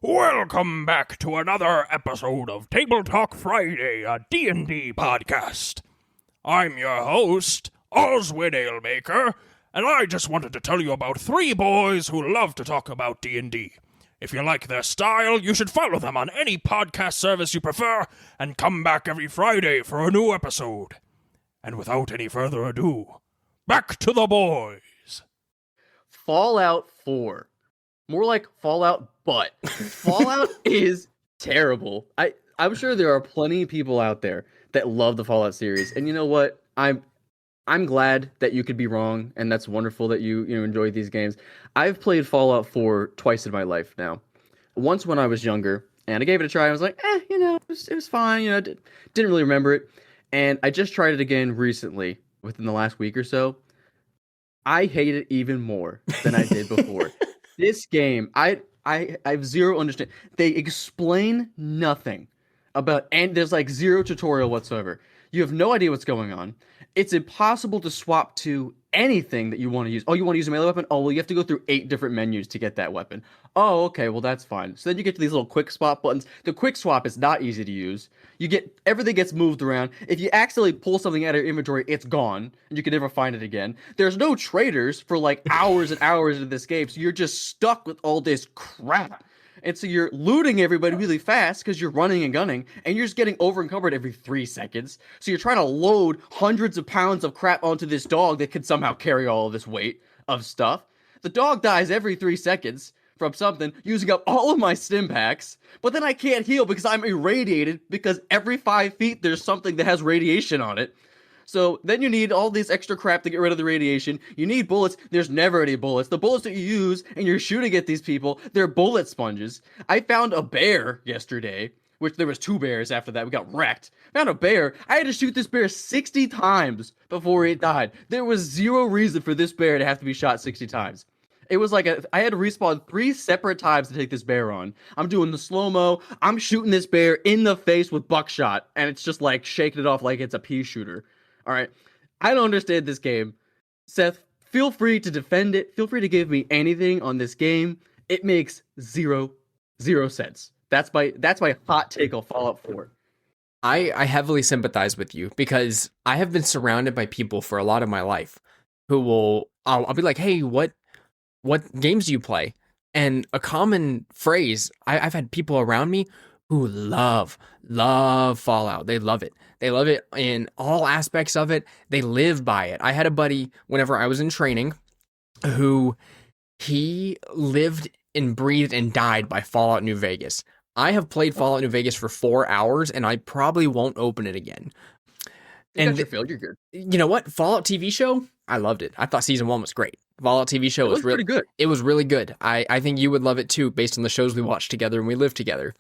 Welcome back to another episode of Table Talk Friday, a D&D podcast. I'm your host, Oswin Alemaker, and I just wanted to tell you about three boys who love to talk about D&D. If you like their style, you should follow them on any podcast service you prefer, and come back every Friday for a new episode. And without any further ado, back to the boys. Fallout 4. More like Fallout, but Fallout is terrible. I'm sure there are plenty of people out there that love the Fallout series, and you know what? I'm glad that you could be wrong, and that's wonderful that you enjoy these games. I've played Fallout 4 twice in my life now. Once when I was younger, and I gave it a try. I was like, it was fine. Didn't really remember it, and I just tried it again recently within the last week or so. I hate it even more than I did before. This game, I have zero understanding. They explain nothing about, and there's like zero tutorial whatsoever. You have no idea what's going on. It's impossible to swap to anything that you want to use. Oh, you want to use a melee weapon? Oh, well, you have to go through 8 different menus to get that weapon. Oh, okay, well, that's fine. So then you get to these little quick swap buttons. The quick swap is not easy to use. Everything gets moved around. If you accidentally pull something out of your inventory, it's gone, and you can never find it again. There's no traders for like hours and hours in this game, so you're just stuck with all this crap. And so you're looting everybody really fast because you're running and gunning, and you're just getting over encumbered every 3 seconds. So you're trying to load hundreds of pounds of crap onto this dog that can somehow carry all of this weight of stuff. The dog dies every 3 seconds from something, using up all of my stim packs, but then I can't heal because I'm irradiated because every 5 feet there's something that has radiation on it. So then you need all this extra crap to get rid of the radiation. You need bullets. There's never any bullets. The bullets that you use and you're shooting at these people, they're bullet sponges. I found a bear yesterday, which there was 2 bears after that. We got wrecked. Found a bear. I had to shoot this bear 60 times before it died. There was zero reason for this bear to have to be shot 60 times. It was like I had to respawn 3 separate times to take this bear on. I'm doing the slow-mo. I'm shooting this bear in the face with buckshot, and it's just like shaking it off like it's a pea shooter. All right, I don't understand this game. Seth, feel free to defend it. Feel free to give me anything on this game. It makes zero sense. That's my hot take on Fallout 4. I heavily sympathize with you because I have been surrounded by people for a lot of my life who I'll be like, hey, what games do you play? And a common phrase, I've had people around me who love Fallout. They love it. They love it in all aspects of it. They live by it. I had a buddy whenever I was in training who he lived and breathed and died by Fallout New Vegas. I have played Fallout New Vegas for 4 hours and I probably won't open it again. And you're good. You know what? Fallout TV show, I loved it. I thought season 1 was great. Fallout TV show was really good. It was really good. I think you would love it too, based on the shows we watched together and we lived together.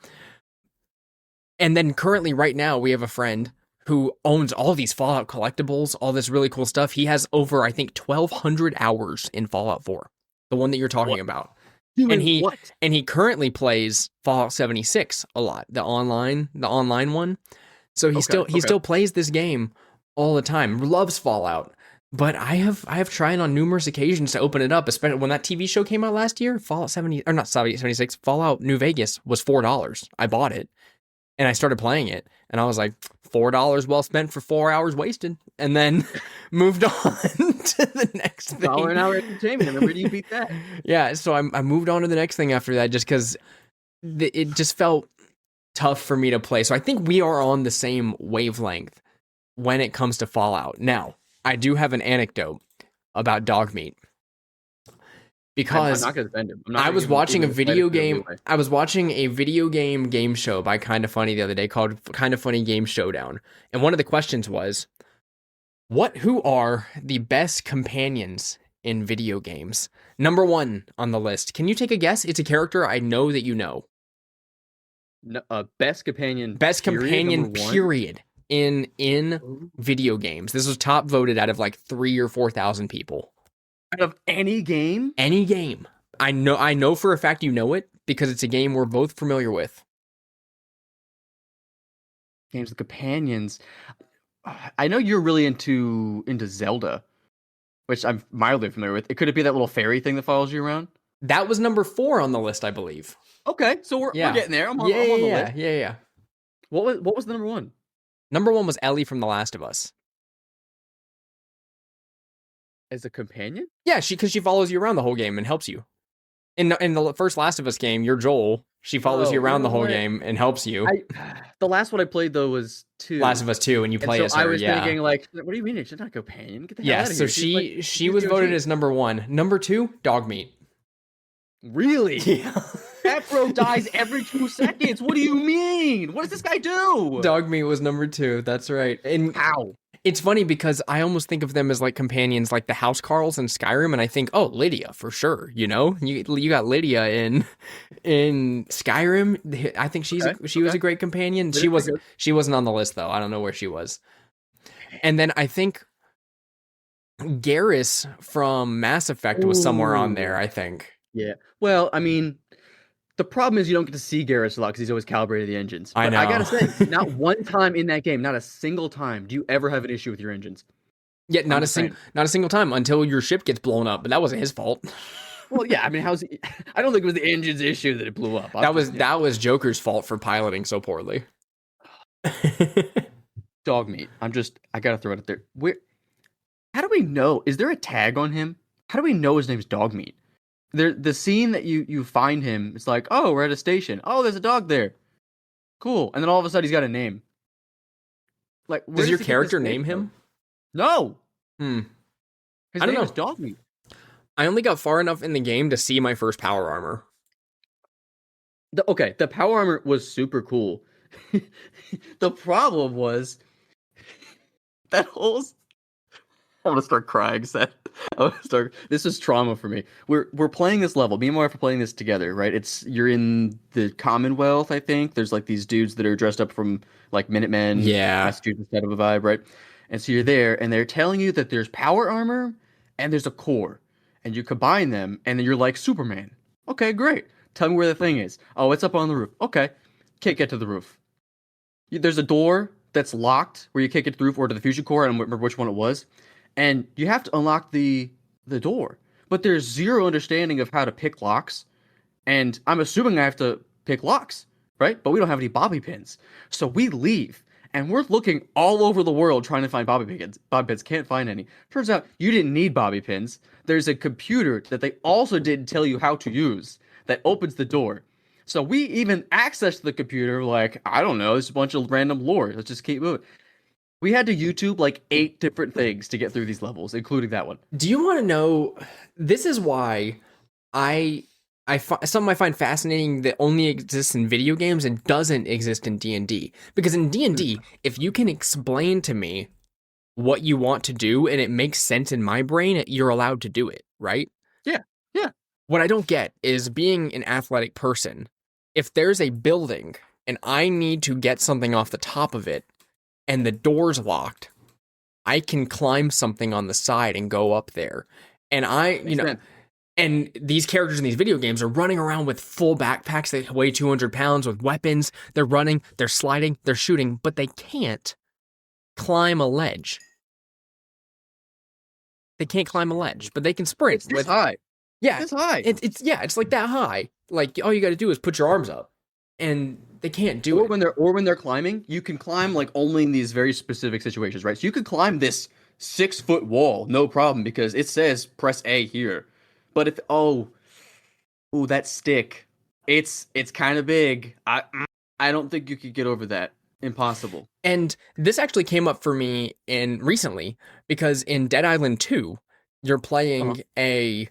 And then currently right now we have a friend who owns all these Fallout collectibles, all this really cool stuff. He has over, I think, 1,200 hours in Fallout 4, the one that you're talking about. And he currently plays Fallout 76 a lot, the online one. So he still plays this game all the time. Loves Fallout. But I have tried on numerous occasions to open it up, especially when that TV show came out last year. Fallout 76, Fallout New Vegas was $4. I bought it and I started playing it, and I was like, $4 well spent for 4 hours wasted, and then moved on to the next thing. $1 an hour entertainment. Remember, you beat that. Yeah, so I moved on to the next thing after that, just because it just felt tough for me to play. So I think we are on the same wavelength when it comes to Fallout. Now, I do have an anecdote about dog meat. Because I'm not gonna defend him. I was watching a video game. I was watching a video game show by Kinda Funny the other day called Kinda Funny Game Showdown. And one of the questions was, who are the best companions in video games? Number 1 on the list. Can you take a guess? It's a character I know that you know. No, best companion. Best companion period in video games. This was top voted out of like 3,000 or 4,000 people. Out of any game? Any game. I know for a fact you know it because it's a game we're both familiar with. Games with companions. I know you're really into Zelda, which I'm mildly familiar with. Could it be that little fairy thing that follows you around? That was number 4 on the list, I believe. Okay, so we're getting there. I'm on the list. Yeah. What was the number 1? Number 1 was Ellie from The Last of Us. As a companion? Yeah, because she follows you around the whole game and helps you. In the first Last of Us game, you're Joel. She follows you around the whole game and helps you. The last one I played though was 2. Last of Us 2, and you play as her. I was thinking like, what do you mean? She's not a companion. Get the hell out of so here. she was voted as number 1. Number 2, dog meat. Really? Yeah. That bro dies every 2 seconds. What do you mean? What does this guy do? Dog meat was number 2. That's right. And how? It's funny because I almost think of them as like companions, like the Housecarls in Skyrim, and I think, oh, Lydia for sure. You know, you got Lydia in Skyrim. I think she was a great companion. She wasn't on the list though. I don't know where she was. And then I think Garrus from Mass Effect was somewhere on there. I think. Yeah. Well, I mean, the problem is you don't get to see Garrus a lot because he's always calibrated the engines. But I know. I gotta say, not one time in that game, not a single time, do you ever have an issue with your engines. Yeah, not a single time until your ship gets blown up. But that wasn't his fault. Well, yeah. I mean, I don't think it was the engine's issue that it blew up. That was Joker's fault for piloting so poorly. Dog meat. I gotta throw it out there. How do we know? Is there a tag on him? How do we know his name's Dog Meat? The scene that you find him, it's like, oh, we're at a station. Oh, there's a dog there. Cool. And then all of a sudden he's got a name. Like, does your character name him? No. His name is Dog Meat. I only got far enough in the game to see my first power armor. The power armor was super cool. The problem was that whole... I'm gonna start crying, Seth. This is trauma for me. We're playing this level. Me and my wife are playing this together, right? You're in the Commonwealth, I think. There's like these dudes that are dressed up from like Minutemen. Yeah. Massachusetts type of a vibe, right? And so you're there, and they're telling you that there's power armor and there's a core, and you combine them, and then you're like Superman. Okay, great. Tell me where the thing is. Oh, it's up on the roof. Okay, can't get to the roof. There's a door that's locked where you can't get to the roof or to the fusion core. I don't remember which one it was. And you have to unlock the door. But there's zero understanding of how to pick locks. And I'm assuming I have to pick locks, right? But we don't have any bobby pins. So we leave. And we're looking all over the world trying to find bobby pins. Bobby pins, can't find any. Turns out you didn't need bobby pins. There's a computer that they also didn't tell you how to use that opens the door. So we even accessed the computer like, I don't know, there's a bunch of random lore. Let's just keep moving. We had to YouTube like 8 different things to get through these levels, including that one. Do you want to know? This is why something I find fascinating that only exists in video games and doesn't exist in D&D. Because in D&D, if you can explain to me what you want to do and it makes sense in my brain, you're allowed to do it, right? Yeah. What I don't get is being an athletic person. If there's a building and I need to get something off the top of it, and the door's locked, I can climb something on the side and go up there. And and these characters in these video games are running around with full backpacks that weigh 200 pounds with weapons. They're running, they're sliding, they're shooting, but they can't climb a ledge. They can't climb a ledge, but they can sprint. It's high. Yeah. It's high. It's like that high. Like all you got to do is put your arms up. And they can't do it. When they're climbing, you can climb like only in these very specific situations, right? So you could climb this 6-foot wall, no problem, because it says press A here. But if that stick, it's kind of big. I don't think you could get over that. Impossible. And this actually came up for me recently because in Dead Island 2, you're playing a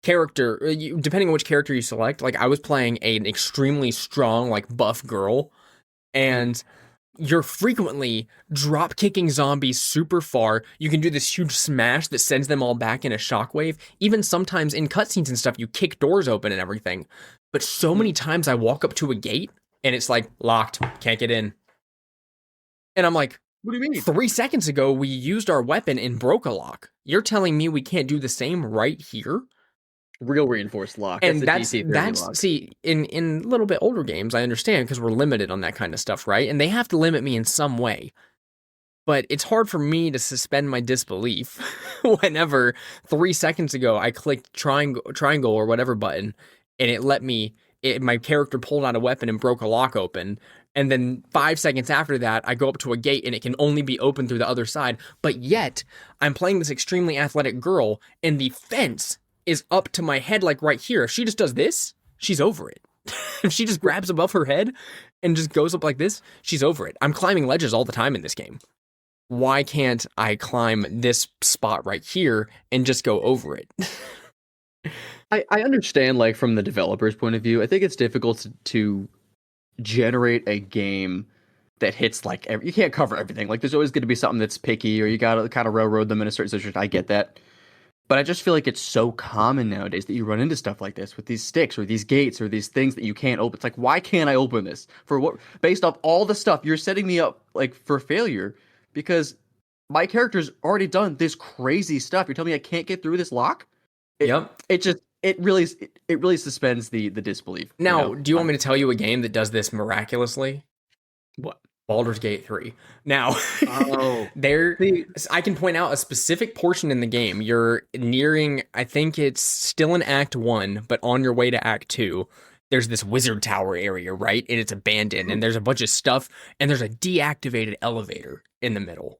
character, depending on which character you select. Like I was playing an extremely strong, like buff girl, and you're frequently drop kicking zombies super far. You can do this huge smash that sends them all back in a shockwave. Even sometimes in cutscenes and stuff, you kick doors open and everything. But so many times I walk up to a gate and it's like locked, can't get in. And I'm like, what do you mean? 3 seconds ago we used our weapon and broke a lock. You're telling me we can't do the same right here? Real reinforced lock. And that's lock. See, in a little bit older games, I understand because we're limited on that kind of stuff, right? And they have to limit me in some way. but it's hard for me to suspend my disbelief whenever 3 seconds ago I clicked triangle or whatever button, and it let me. My character pulled out a weapon and broke a lock open. And then 5 seconds after that, I go up to a gate and it can only be opened through the other side. But yet, I'm playing this extremely athletic girl, and the fence is up to my head, like right here. If she just does this, she's over it. If she just grabs above her head and just goes up like this, she's over it. I'm climbing ledges all the time in this game. Why can't I climb this spot right here and just go over it? I understand, like, from the developer's point of view. I think it's difficult to generate a game that hits, like, you can't cover everything. Like, there's always going to be something that's picky, or you got to kind of railroad them in a certain situation. I get that. But I just feel like it's so common nowadays that you run into stuff like this with these sticks or these gates or these things that you can't open. It's like, why can't I open this? For what? Based off all the stuff, you're setting me up, like, for failure, because my character's already done this crazy stuff. You're telling me I can't get through this lock? Yep. It really suspends the disbelief. Now, do you want me to tell you a game that does this miraculously? What? Baldur's Gate 3. Now, Oh, I can point out a specific portion in the game. You're nearing, I think it's still in Act 1, but on your way to Act 2, there's this wizard tower area, right? And it's abandoned, and there's a bunch of stuff, and there's a deactivated elevator in the middle.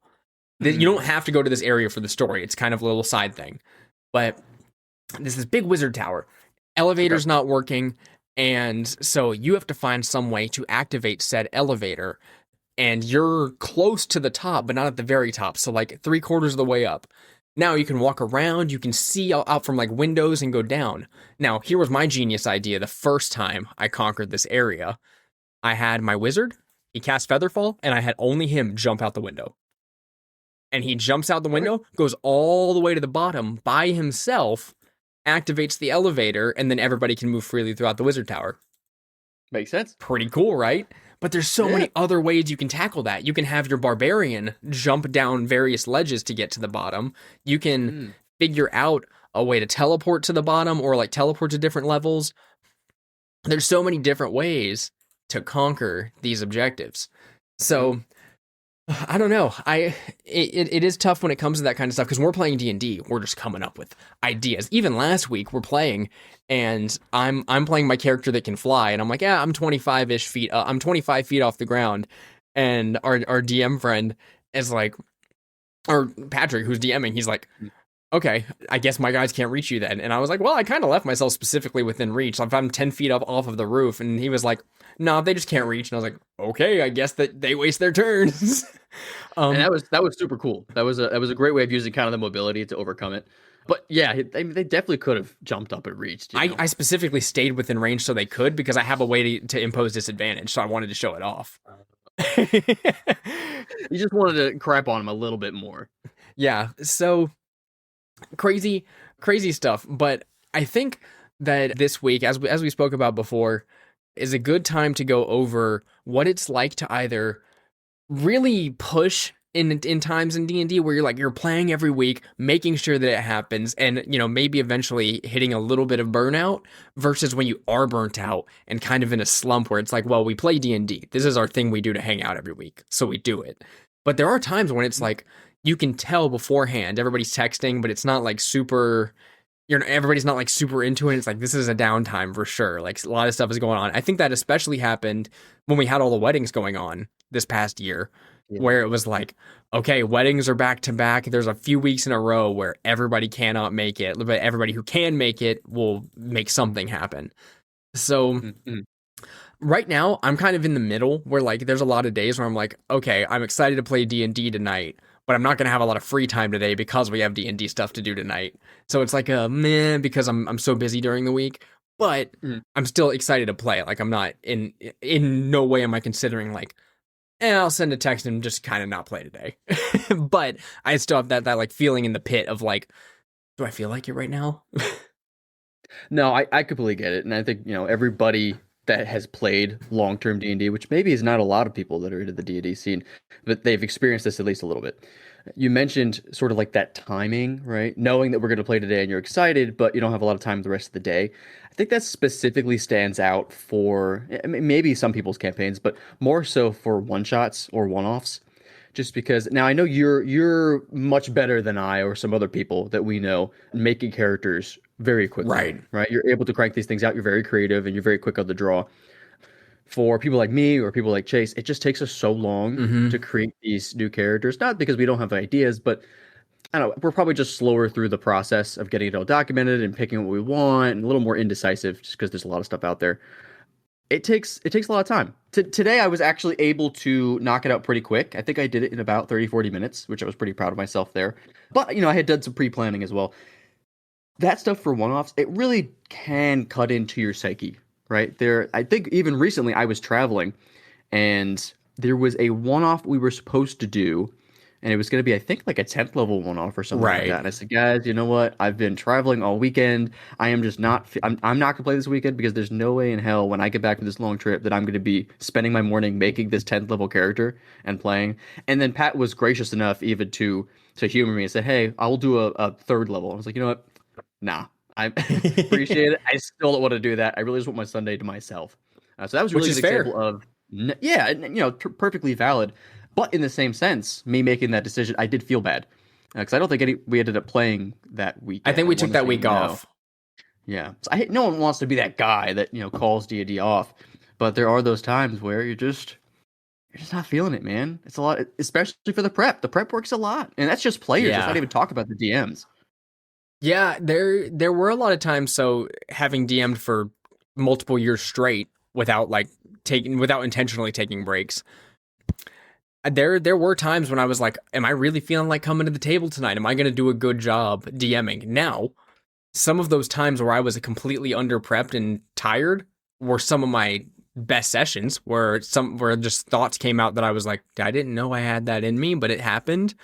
You don't have to go to this area for the story. It's kind of a little side thing. But there's this big wizard tower. Elevator's not working, and so you have to find some way to activate said elevator, and you're close to the top, but not at the very top, so like 3/4 of the way up. Now you can walk around, you can see out from like windows and go down. Now, here was my genius idea the first time I conquered this area. I had my wizard, he cast Featherfall, and I had only him jump out the window. And he jumps out the window, goes all the way to the bottom by himself, activates the elevator, and then everybody can move freely throughout the wizard tower. Makes sense. Pretty cool, right? But there's so many other ways you can tackle that. You can have your barbarian jump down various ledges to get to the bottom. You can figure out a way to teleport to the bottom or like teleport to different levels. There's so many different ways to conquer these objectives. So I don't know. It is tough when it comes to that kind of stuff because we're playing D&D. We're just coming up with ideas. Even last week we're playing, and I'm playing my character that can fly, and I'm like, yeah, I'm 25-ish feet. I'm 25 feet off the ground, and our DM friend is like, or Patrick, who's DMing, he's like, okay, I guess my guys can't reach you then. And I was like, well, I kind of left myself specifically within reach. So if I'm 10 feet up off of the roof, and he was like, no, they just can't reach. And I was like, okay, I guess that they waste their turns. And that was super cool. That was a great way of using kind of the mobility to overcome it. But yeah, they definitely could have jumped up and reached. I specifically stayed within range so they could, because I have a way to impose disadvantage. So I wanted to show it off. You just wanted to crap on him a little bit more. Yeah. So crazy stuff. But I think that this week, as we spoke about before, is a good time to go over what it's like to either really push in times in D&D where you're playing every week, making sure that it happens, and maybe eventually hitting a little bit of burnout, versus when you are burnt out and kind of in a slump where it's like, well, we play D&D. This is our thing we do to hang out every week, so we do it. But there are times when it's like you can tell beforehand, everybody's texting, but it's not like super, everybody's not like super into it. It's like, this is a downtime for sure. Like a lot of stuff is going on. I think that especially happened when we had all the weddings going on this past year, where it was like, okay, weddings are back to back. There's a few weeks in a row where everybody cannot make it, but everybody who can make it will make something happen. So right now I'm kind of in the middle where like there's a lot of days where I'm like, okay, I'm excited to play D&D tonight, but I'm not going to have a lot of free time today because we have D&D stuff to do tonight. So it's like a meh, because I'm so busy during the week, but I'm still excited to play. Like I'm not in no way am I considering like, I'll send a text and just kind of not play today. But I still have that like feeling in the pit of like, do I feel like it right now? No, I completely get it. And I think, everybody that has played long-term D&D, which maybe is not a lot of people that are into the D&D scene, but they've experienced this at least a little bit. You mentioned sort of like that timing, right? Knowing that we're going to play today and you're excited, but you don't have a lot of time the rest of the day. I think that specifically stands out for maybe some people's campaigns, but more so for one-shots or one-offs. just because now I know you're much better than I or some other people that we know making characters very quickly, Right. right? You're able to crank these things out. You're very creative and you're very quick on the draw. For people like me or people like Chase, it just takes us so long Mm-hmm. to create these new characters. Not because we don't have ideas, but I don't know, we're probably just slower through the process of getting it all documented and picking what we want, and a little more indecisive just because there's a lot of stuff out there. It takes a lot of time. Today I was actually able to knock it out pretty quick. I think I did it in about 30, 40 minutes, which I was pretty proud of myself there. But, I had done some pre-planning as well. That stuff for one-offs, it really can cut into your psyche, right? I think even recently I was traveling and there was a one-off we were supposed to do, and it was going to be, I think, like a 10th level one-off or something like Right. that. And I said, guys, you know what? I've been traveling all weekend. I am just not. I'm not going to play this weekend because there's no way in hell when I get back from this long trip that I'm going to be spending my morning making this 10th level character and playing. And then Pat was gracious enough even to humor me and say, hey, I'll do a third level. I was like, you know what? Nah, I appreciate it. I still don't want to do that. I really just want my Sunday to myself. So that was Which really is an fair. example of, yeah, perfectly valid. But in the same sense, me making that decision, I did feel bad because I don't think we ended up playing that weekend. I think we I took wanna that say week no. off. Yeah, so no one wants to be that guy that calls D&D off, but there are those times where you're just not feeling it, man. It's a lot, especially for the prep. The prep works a lot, and that's just players. Let's Yeah. not even talk about the DMs. Yeah, there were a lot of times. So having DM'd for multiple years straight without without intentionally taking breaks. There were times when I was like, am I really feeling like coming to the table tonight? Am I going to do a good job DMing? Now, some of those times where I was completely under prepped and tired were some of my best sessions where just thoughts came out that I was like, I didn't know I had that in me, but it happened.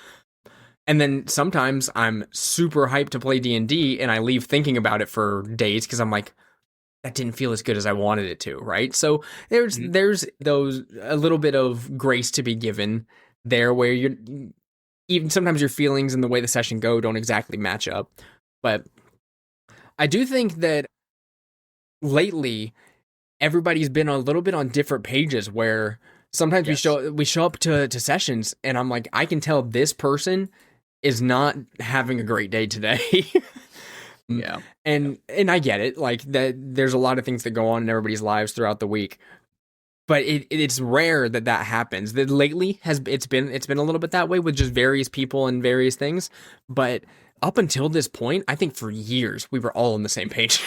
And then sometimes I'm super hyped to play D&D and I leave thinking about it for days because I'm like, that didn't feel as good as I wanted it to, right? So there's those a little bit of grace to be given there where you're even sometimes your feelings and the way the session go don't exactly match up. But I do think that lately everybody's been a little bit on different pages where sometimes Yes. we show up to sessions and I'm like, I can tell this person is not having a great day today. Yeah. And I get it, like that there's a lot of things that go on in everybody's lives throughout the week. But it's rare that happens. That lately it's been a little bit that way with just various people and various things, but up until this point, I think for years we were all on the same page.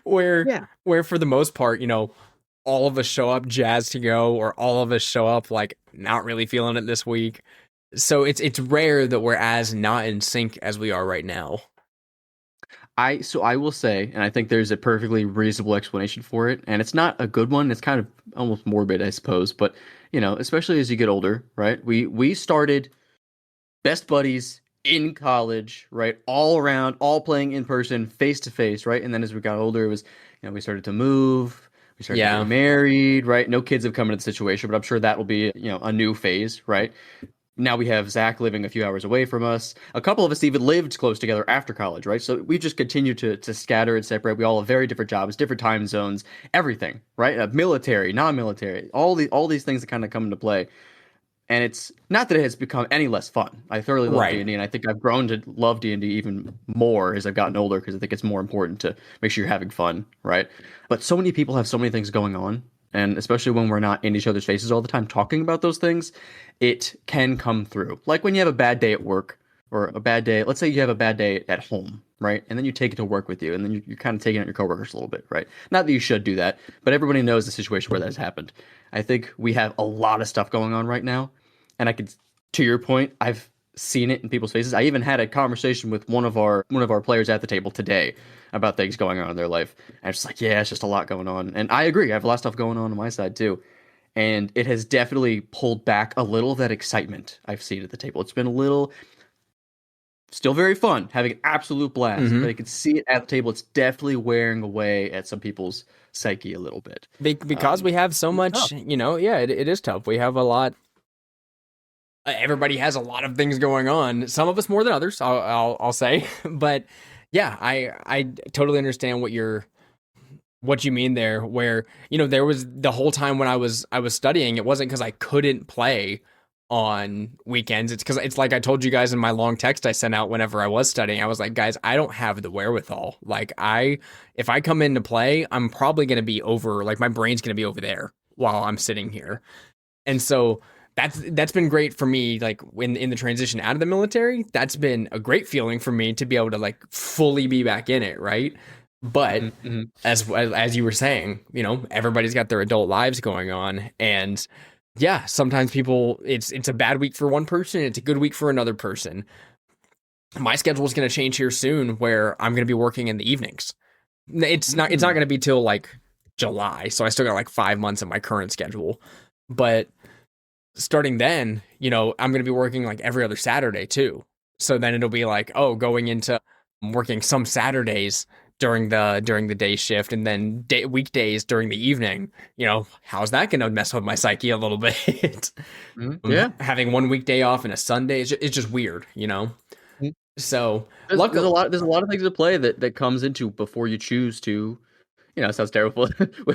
where for the most part, all of us show up jazzed to go, or all of us show up like not really feeling it this week. So it's rare that we're as not in sync as we are right now. I will say, and I think there's a perfectly reasonable explanation for it, and it's not a good one. It's kind of almost morbid, I suppose, but especially as you get older, right? We started best buddies in college, right? All around, all playing in person, face to face, right? And then as we got older, it was, we started to move, we started Yeah. getting married, right? No kids have come into the situation, but I'm sure that will be, a new phase, right? Now we have Zach living a few hours away from us. A couple of us even lived close together after college, right? So we just continue to scatter and separate. We all have very different jobs, different time zones, everything, right? Military, non-military, all these things that kind of come into play. And it's not that it has become any less fun. I thoroughly love Right. D&D, and I think I've grown to love D&D even more as I've gotten older because I think it's more important to make sure you're having fun, right? But so many people have so many things going on, and especially when we're not in each other's faces all the time talking about those things, it can come through. Like when you have a bad day at work or a bad day, let's say you have a bad day at home, right? And then you take it to work with you, and then you're kind of taking out your coworkers a little bit, right? Not that you should do that, but everybody knows the situation where that has happened. I think we have a lot of stuff going on right now, and I could, to your point, I've seen it in people's faces. I even had a conversation with one of our players at the table today about things going on in their life. And it's like, yeah, it's just a lot going on. And I agree. I have a lot of stuff going on my side too. And it has definitely pulled back a little of that excitement I've seen at the table. It's been a little, still very fun, having an absolute blast. But I can see it at the table. It's definitely wearing away at some people's psyche a little bit. Because we have so much, it is tough. We have a lot. Everybody has a lot of things going on. Some of us more than others, I'll say. But yeah, I totally understand what you mean there. Where there was the whole time when I was studying, it wasn't because I couldn't play. on weekends. It's because it's like I told you guys in my long text I sent out whenever I was studying. I was like, guys, I don't have the wherewithal. Like if I come in to play, I'm probably going to be over, like my brain's going to be over there while I'm sitting here. And so that's been great for me. Like in the transition out of the military, that's been a great feeling for me to be able to like fully be back in it. Right. But as you were saying, you know, everybody's got their adult lives going on, and yeah, sometimes people it's a bad week for one person, it's a good week for another person. My schedule is going to change here soon, where I'm going to be working in the evenings. It's not going to be till like July, so I still got like 5 months of my current schedule. But starting then, you know, I'm going to be working like every other Saturday too. So then it'll be like, oh, going into working some Saturdays during the day shift, and then weekdays during the evening. You know, how's that going to mess with my psyche a little bit? Yeah, Having one weekday off and a Sunday it's just weird, you know. So there's a lot of things to play that comes into before you choose to. You know, it sounds terrible.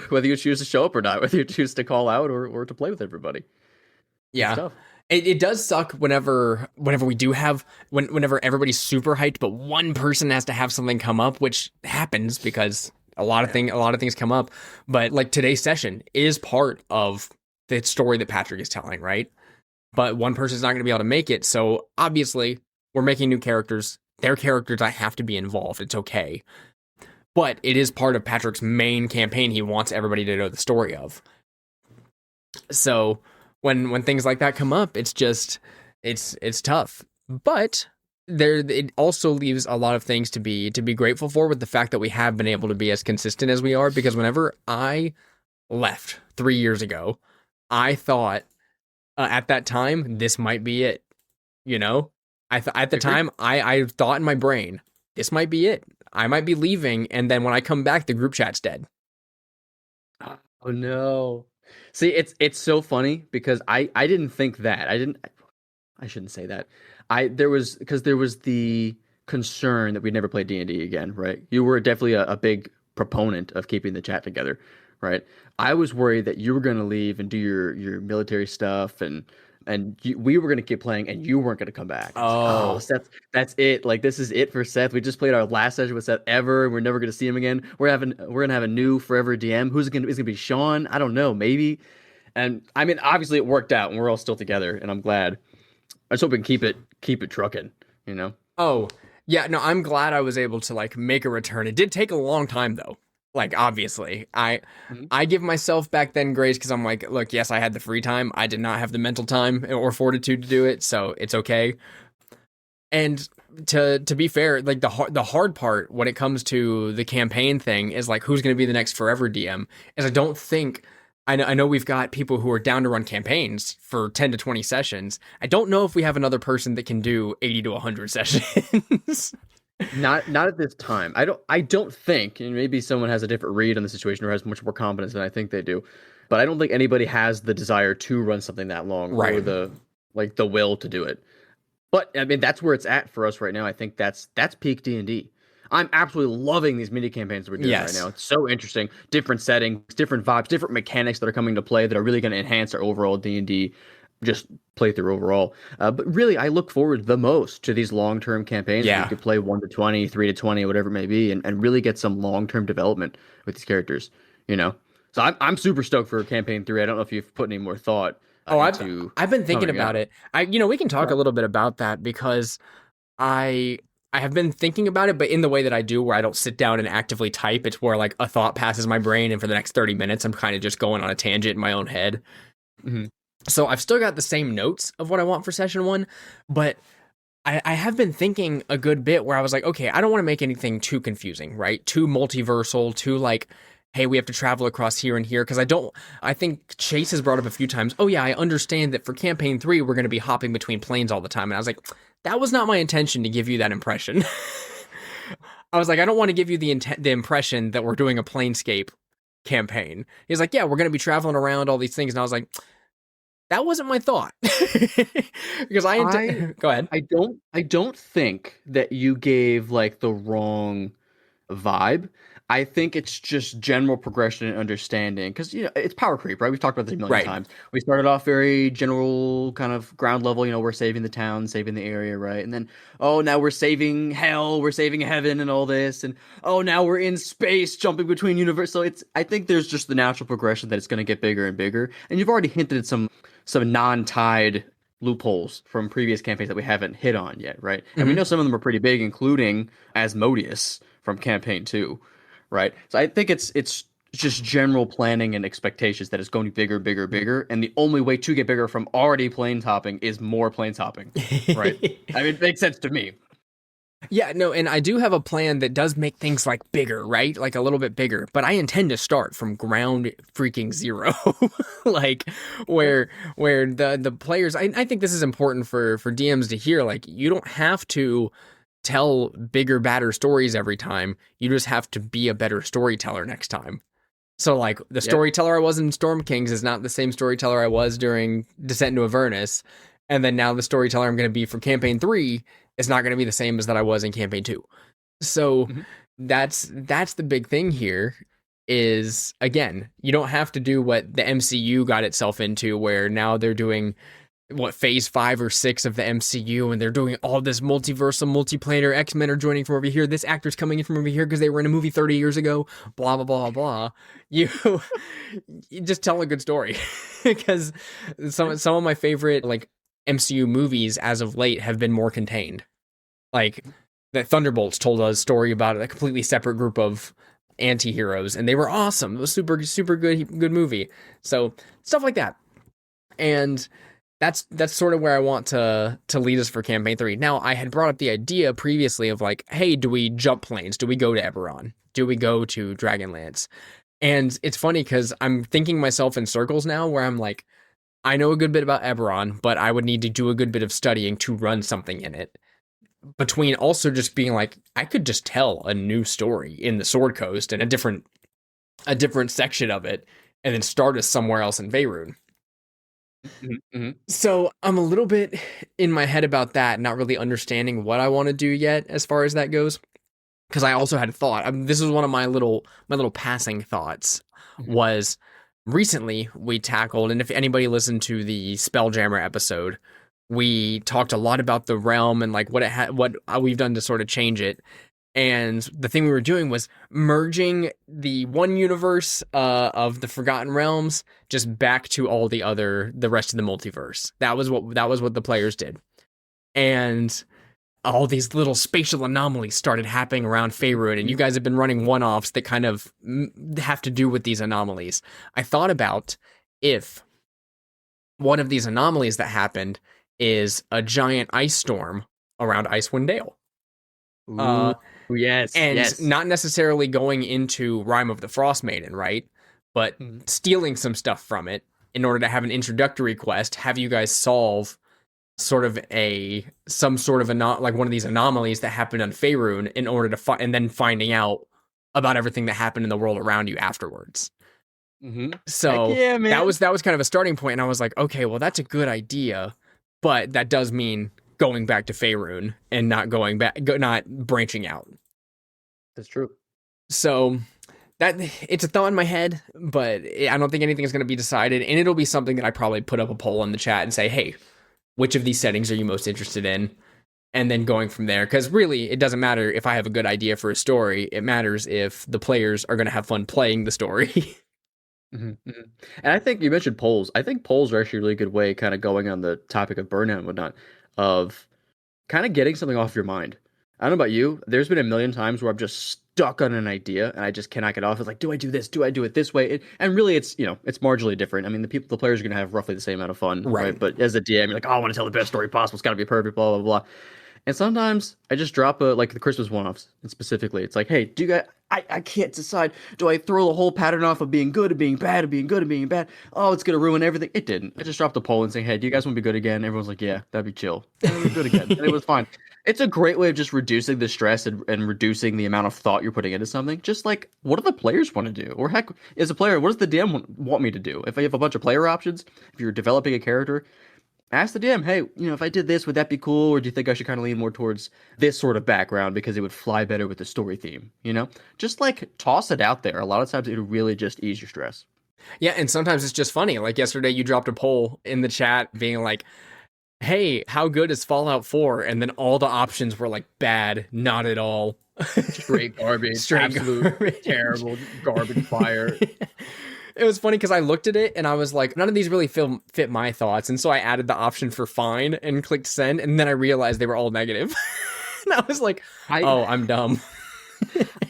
Whether you choose to show up or not, whether you choose to call out or to play with everybody. Yeah. It does suck whenever we do have whenever everybody's super hyped, but one person has to have something come up, which happens because a lot of things come up. But like today's session is part of the story that Patrick is telling, right? But one person's not going to be able to make it, so obviously we're making new characters. Their characters don't have to be involved. It's okay, but it is part of Patrick's main campaign. He wants everybody to know the story of. So when things like that come up, it's just it's tough. But it also leaves a lot of things to be grateful for, with the fact that we have been able to be as consistent as we are. Because whenever I left 3 years ago, I thought at that time this might be it. You know, at the time I thought in my brain this might be it. I might be leaving, and then when I come back, the group chat's dead. Oh no. See, it's so funny because I didn't think that. I shouldn't say that. There was the concern that we'd never play D&D again, right? You were definitely a big proponent of keeping the chat together, right? I was worried that you were going to leave and do your military stuff, and we were going to keep playing and you weren't going to come back. Oh, Seth, that's it. Like, this is it for Seth. We just played our last session with Seth ever, and we're never going to see him again. We're going to have a new forever DM. Is it going to be Sean? I don't know, maybe. And I mean, obviously it worked out and we're all still together, and I'm glad. I just hope we can keep it trucking, you know? Oh, yeah, no, I'm glad I was able to like make a return. It did take a long time though. Like, obviously, I give myself back then grace because I'm like, look, yes, I had the free time. I did not have the mental time or fortitude to do it, so it's okay. And to be fair, like the hard part when it comes to the campaign thing is like, who's going to be the next forever DM? Is I don't think I know we've got people who are down to run campaigns for 10 to 20 sessions. I don't know if we have another person that can do 80 to 100 sessions. Not at this time. I don't think, and maybe someone has a different read on the situation or has much more confidence than I think they do, but I don't think anybody has the desire to run something that long, right, or the will to do it. But I mean, that's where it's at for us right now. I think that's peak D&D. I'm absolutely loving these mini campaigns that we're doing right now. It's so interesting. Different settings, different vibes, different mechanics that are coming to play that are really going to enhance our overall D&D just playthrough overall. But really, I look forward the most to these long-term campaigns where you could play 1 to 20, 3 to 20, whatever it may be, and really get some long-term development with these characters, you know? So I'm super stoked for campaign 3. I don't know if you've put any more thought I've been thinking about it. We can talk a little bit about that, because I have been thinking about it, but in the way that I do, where I don't sit down and actively type. It's where like a thought passes my brain, and for the next 30 minutes, I'm kind of just going on a tangent in my own head. Mm-hmm. So I've still got the same notes of what I want for session 1, but I have been thinking a good bit where I was like, okay, I don't want to make anything too confusing, right? Too multiversal, too like, hey, we have to travel across here and here. Because I think Chase has brought up a few times, oh yeah, I understand that for campaign 3, we're going to be hopping between planes all the time. And I was like, that was not my intention to give you that impression. I was like, I don't want to give you the impression that we're doing a Planescape campaign. He's like, yeah, we're going to be traveling around all these things. And I was like, that wasn't my thought. Because go ahead. I don't think that you gave like the wrong vibe. I think it's just general progression and understanding because it's power creep, right? We've talked about this a million Right. times. We started off very general, kind of ground level. We're saving the town, saving the area, right? And then now we're saving hell, we're saving heaven, and all this, and now we're in space, jumping between universe. So I think there's just the natural progression that it's going to get bigger and bigger. And you've already hinted at some non-tied loopholes from previous campaigns that we haven't hit on yet, right? And we know some of them are pretty big, including Asmodeus from campaign 2. Right. So I think it's just general planning and expectations that it's going bigger, bigger, bigger. And the only way to get bigger from already plane topping is more plane topping. Right. I mean, it makes sense to me. Yeah, no, and I do have a plan that does make things like bigger, right? Like a little bit bigger, but I intend to start from ground freaking zero. Like where the players I think this is important for DMs to hear. Like, you don't have to tell bigger, badder stories every time. You just have to be a better storyteller next time. So, like, the storyteller I was in Storm Kings is not the same storyteller I was during Descent into Avernus. And then now the storyteller I'm going to be for Campaign 3 is not going to be the same as that I was in Campaign 2. So that's the big thing here is, again, you don't have to do what the MCU got itself into, where now they're doing phase 5 or 6 of the MCU, and they're doing all this multiversal, multiplanar. X-Men are joining from over here. This actor's coming in from over here because they were in a movie 30 years ago. Blah blah blah blah. You just tell a good story, because some of my favorite like MCU movies as of late have been more contained. Like the Thunderbolts told a story about a completely separate group of anti-heroes, and they were awesome. It was super good movie. So stuff like that, and that's sort of where I want to lead us for Campaign 3. Now, I had brought up the idea previously of like, hey, do we jump planes? Do we go to Eberron? Do we go to Dragonlance? And it's funny because I'm thinking myself in circles now, where I'm like, I know a good bit about Eberron, but I would need to do a good bit of studying to run something in it. Between also just being like, I could just tell a new story in the Sword Coast and a different section of it, and then start us somewhere else in Faerun. So I'm a little bit in my head about that, not really understanding what I want to do yet as far as that goes. Because I also had a thought. This is one of my little passing thoughts. Was recently we tackled, and if anybody listened to the Spelljammer episode, we talked a lot about the realm and like what we've done to sort of change it. And the thing we were doing was merging the one universe of the Forgotten Realms just back to all the rest of the multiverse. That was what the players did. And all these little spatial anomalies started happening around Faerun, and you guys have been running one-offs that kind of have to do with these anomalies. I thought about if one of these anomalies that happened is a giant ice storm around Icewind Dale. Yes. And not necessarily going into Rime of the Frost Maiden, right? But stealing some stuff from it in order to have an introductory quest, have you guys solve sort of some sort of like one of these anomalies that happened on Faerun in order to and then finding out about everything that happened in the world around you afterwards. So that was kind of a starting point, and I was like, okay, well, that's a good idea, but that does mean going back to Faerun and not going back, not branching out. That's true. So that it's a thought in my head, but I don't think anything is going to be decided, and it'll be something that I probably put up a poll in the chat and say, hey, which of these settings are you most interested in? And then going from there, because really it doesn't matter if I have a good idea for a story. It matters if the players are going to have fun playing the story. And I think you mentioned polls. I think polls are actually a really good way, kind of going on the topic of burnout and whatnot, of kind of getting something off your mind. I don't know about you. There's been a million times where I'm just stuck on an idea and I just cannot get off. It's like, do I do this? Do I do it this way? And really, it's it's marginally different. I mean, the players are going to have roughly the same amount of fun, right? But as a DM, you're like, oh, I want to tell the best story possible. It's got to be perfect, blah blah blah. And sometimes I just drop like the Christmas one-offs, and specifically, it's like, hey, do you guys? I can't decide. Do I throw the whole pattern off of being good and being bad and being good and being bad? Oh, it's gonna ruin everything. It didn't. I just dropped a poll and saying, hey, do you guys want to be good again? Everyone's like, yeah, that'd be chill. And we're good again, and it was fine. It's a great way of just reducing the stress and reducing the amount of thought you're putting into something. Just like, what do the players want to do? Or heck, as a player, what does the DM want me to do? If I have a bunch of player options, if you're developing a character, Ask the DM, hey, if I did this, would that be cool? Or do you think I should kind of lean more towards this sort of background because it would fly better with the story theme? Just like toss it out there. A lot of times it'll really just ease your stress. Yeah, and sometimes it's just funny. Like yesterday, you dropped a poll in the chat being like, hey, how good is Fallout 4? And then all the options were like bad, not at all. Straight garbage, Straight absolute garbage. terrible garbage fire. It was funny because I looked at it and I was like, none of these really fit my thoughts. And so I added the option for fine and clicked send. And then I realized they were all negative. And I was like, I'm dumb.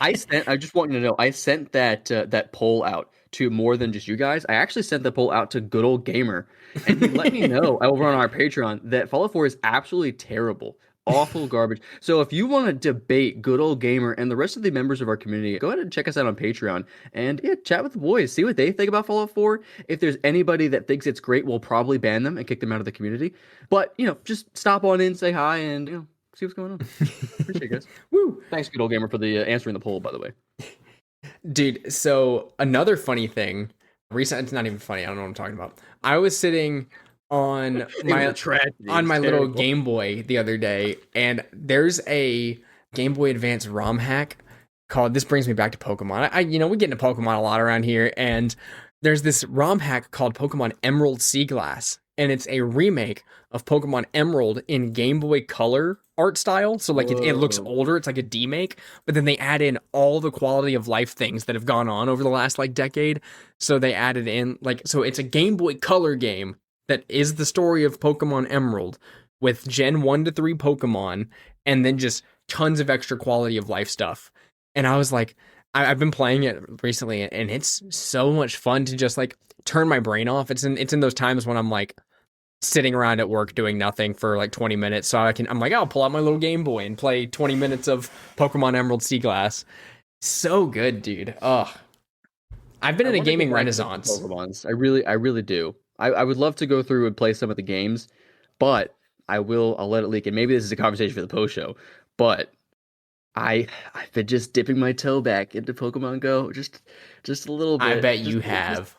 I just want you to know, I sent that poll out to more than just you guys. I actually sent the poll out to Good Old Gamer. And he let me know over on our Patreon that Fallout 4 is absolutely terrible. Awful garbage. So if you want to debate Good Old Gamer and the rest of the members of our community, go ahead and check us out on Patreon and chat with the boys. See what they think about Fallout 4. If there's anybody that thinks it's great, we'll probably ban them and kick them out of the community. But, just stop on in, say hi, and, see what's going on. Appreciate it, guys. Woo! Thanks, Good Old Gamer, for the answering the poll, by the way. Dude, so another funny thing, it's not even funny, I don't know what I'm talking about. I was sitting on my little Game Boy the other day, and there's a Game Boy Advance ROM hack called, this brings me back to Pokemon. We get into Pokemon a lot around here, and there's this ROM hack called Pokemon Emerald Sea Glass, and it's a remake of Pokemon Emerald in Game Boy Color art style. So like it looks older, it's like a demake, but then they add in all the quality of life things that have gone on over the last like decade. So they added in so it's a Game Boy Color game that is the story of Pokemon Emerald with Gen 1 to 3 Pokemon, and then just tons of extra quality of life stuff. And I was like, I've been playing it recently, and it's so much fun to just like turn my brain off. It's in those times when I'm like sitting around at work doing nothing for like 20 minutes. So I'm like, I'll pull out my little Game Boy and play 20 minutes of Pokemon Emerald Sea Glass. So good, dude. Ugh. I've been in a gaming renaissance. Pokemons. I really do. I would love to go through and play some of the games, but I'll let it leak. And maybe this is a conversation for the post show, but I've been just dipping my toe back into Pokemon Go, just a little bit. I bet you have.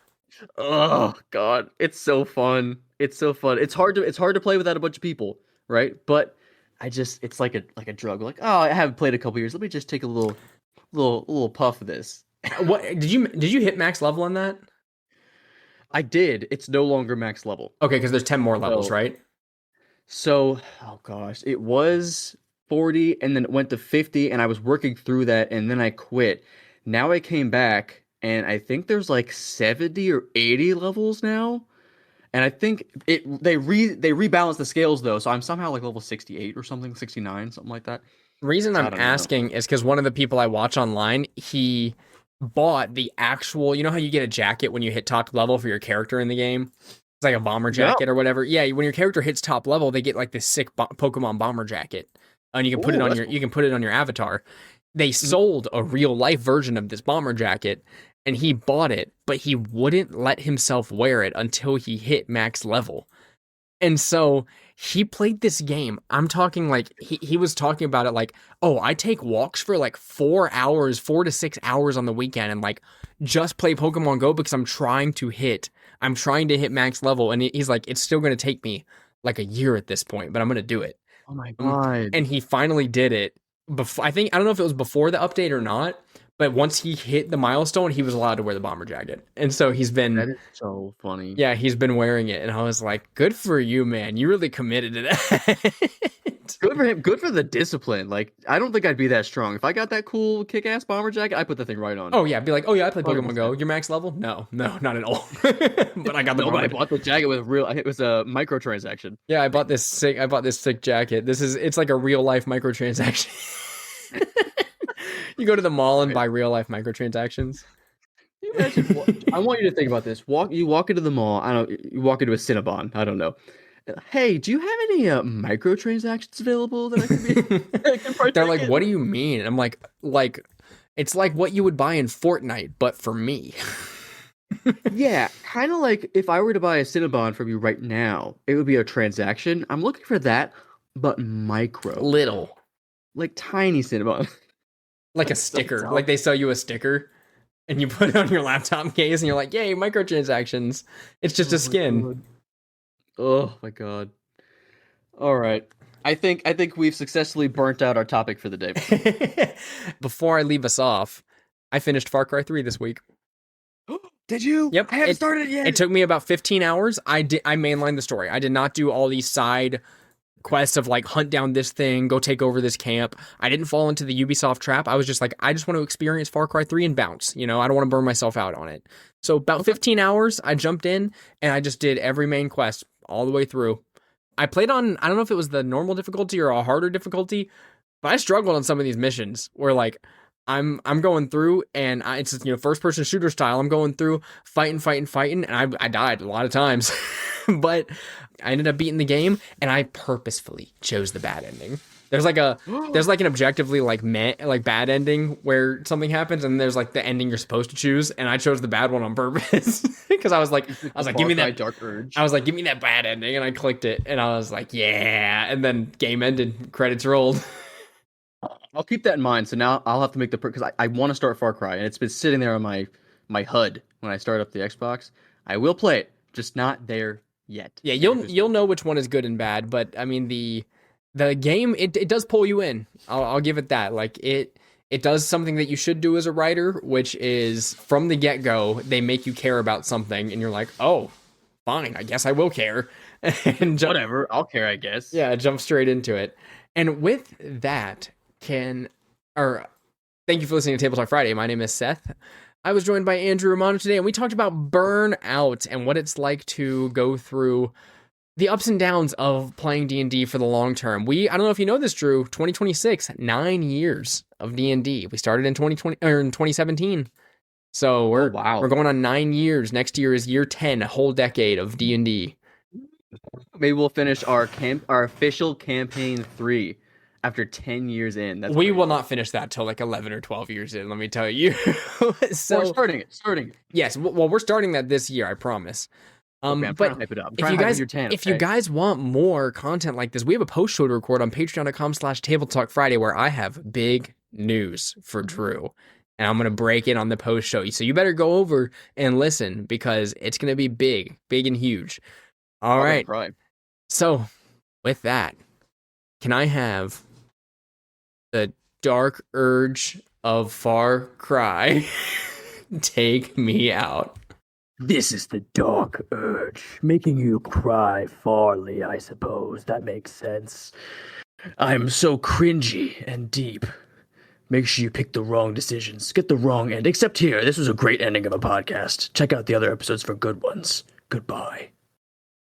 Oh God, it's so fun. It's so fun. It's hard to play without a bunch of people, right? But it's like a drug. Like, oh, I haven't played a couple years. Let me just take a little puff of this. What did you hit max level on that? I did. It's no longer max level. Okay, because there's 10 more levels, right? So, oh gosh, it was 40 and then it went to 50 and I was working through that and then I quit. Now I came back and I think there's like 70 or 80 levels now. And I think they rebalanced the scales though, so I'm somehow like level 68 or something, 69, something like that. Reason I'm asking is because one of the people I watch online, he bought the actual, you know how you get a jacket when you hit top level for your character in the game? It's like a bomber jacket or whatever. Yeah, when your character hits top level, they get like this sick Pokemon bomber jacket. And you can put it on your avatar. They sold a real life version of this bomber jacket, and he bought it, but he wouldn't let himself wear it until he hit max level. And so he played this game. I'm talking like he was talking about it like, oh, I take walks for like 4 to 6 hours on the weekend and like just play Pokemon Go because I'm trying to hit max level. And he's like, it's still going to take me like a year at this point, but I'm going to do it. Oh my God. And he finally did it. I don't know if it was before the update or not, but once he hit the milestone, he was allowed to wear the bomber jacket. And so he's been... That is so funny. Yeah, he's been wearing it. And I was like, good for you, man. You really committed to that. Good for him. Good for the discipline. Like, I don't think I'd be that strong. If I got that cool kick-ass bomber jacket, I put the thing right on. Oh, yeah. I'd be like, oh, yeah, I play Pokemon Go. Your max level? No, not at all. But I got the bomber. I bought the jacket with it was a microtransaction. Yeah, I bought this sick jacket. It's like a real-life microtransaction. You go to the mall and buy real life microtransactions. I want you to think about this. You walk into the mall. You walk into a Cinnabon. I don't know. Hey, do you have any microtransactions available that I can partake They're like, in? what do you mean? And I'm like, it's like what you would buy in Fortnite, but for me. Yeah, kind of like if I were to buy a Cinnabon from you right now, it would be a transaction. I'm looking for that, but micro. Little. Like tiny Cinnabon. Like a sticker. Like they sell you a sticker and you put it on your laptop case and you're like, yay, microtransactions. It's just a skin. Oh my God. All right. I think we've successfully burnt out our topic for the day. Before I leave us off, I finished Far Cry 3 this week. Did you? Yep. I haven't started yet. It took me about 15 hours. I mainlined the story. I did not do all these side quests of like hunt down this thing, go take over this camp. I didn't fall into the Ubisoft trap. I was just like, I just want to experience Far Cry 3 and bounce. You know, I don't want to burn myself out on it. So about 15 hours, I jumped in and I just did every main quest all the way through. I played on, I don't know if it was the normal difficulty or a harder difficulty, but I struggled on some of these missions where like I'm going through and it's just, first person shooter style. I'm going through fighting, and I died a lot of times. But I ended up beating the game and I purposefully chose the bad ending. There's like an objectively like bad ending where something happens, and there's like the ending you're supposed to choose, and I chose the bad one on purpose because I was like, give me that Dark Urge. I was like, give me that bad ending, and I clicked it, and I was like, yeah, and then game ended, credits rolled. I'll keep that in mind. So now I'll have to make the because I want to start Far Cry, and it's been sitting there on my HUD when I start up the Xbox. I will play it, just not there yet. Yeah, you'll know which one is good and bad, but I mean the game it does pull you in. I'll give it that. Like it does something that you should do as a writer, which is from the get-go they make you care about something, and you're like, oh, fine, I guess I will care. And whatever, I'll care, I guess. Yeah, jump straight into it. And with that, thank you for listening to Table Talk Friday. My name is Seth. I was joined by Andrew Romano today, and we talked about burnout and what it's like to go through the ups and downs of playing D&D for the long term. I don't know if you know this, Drew, 2026, 9 years of D&D. We started in 2017. So we're going on 9 years. Next year is year 10, a whole decade of D&D. Maybe we'll finish our official campaign 3 after 10 years in. We will not finish that till like 11 or 12 years in, let me tell you. So we're starting it. Yes, well, we're starting that this year, I promise. Okay, I'm trying to hype it up. If you guys want more content like this, we have a post show to record on patreon.com/tabletalkfriday where I have big news for Drew. And I'm going to break it on the post show. So you better go over and listen because it's going to be big and huge. All right. So with that, can I have the dark urge of Far Cry take me out? This is the dark urge, making you cry farly, I suppose. That makes sense. I'm so cringy and deep. Make sure you pick the wrong decisions, get the wrong end. Except here, this was a great ending of a podcast. Check out the other episodes for good ones. Goodbye.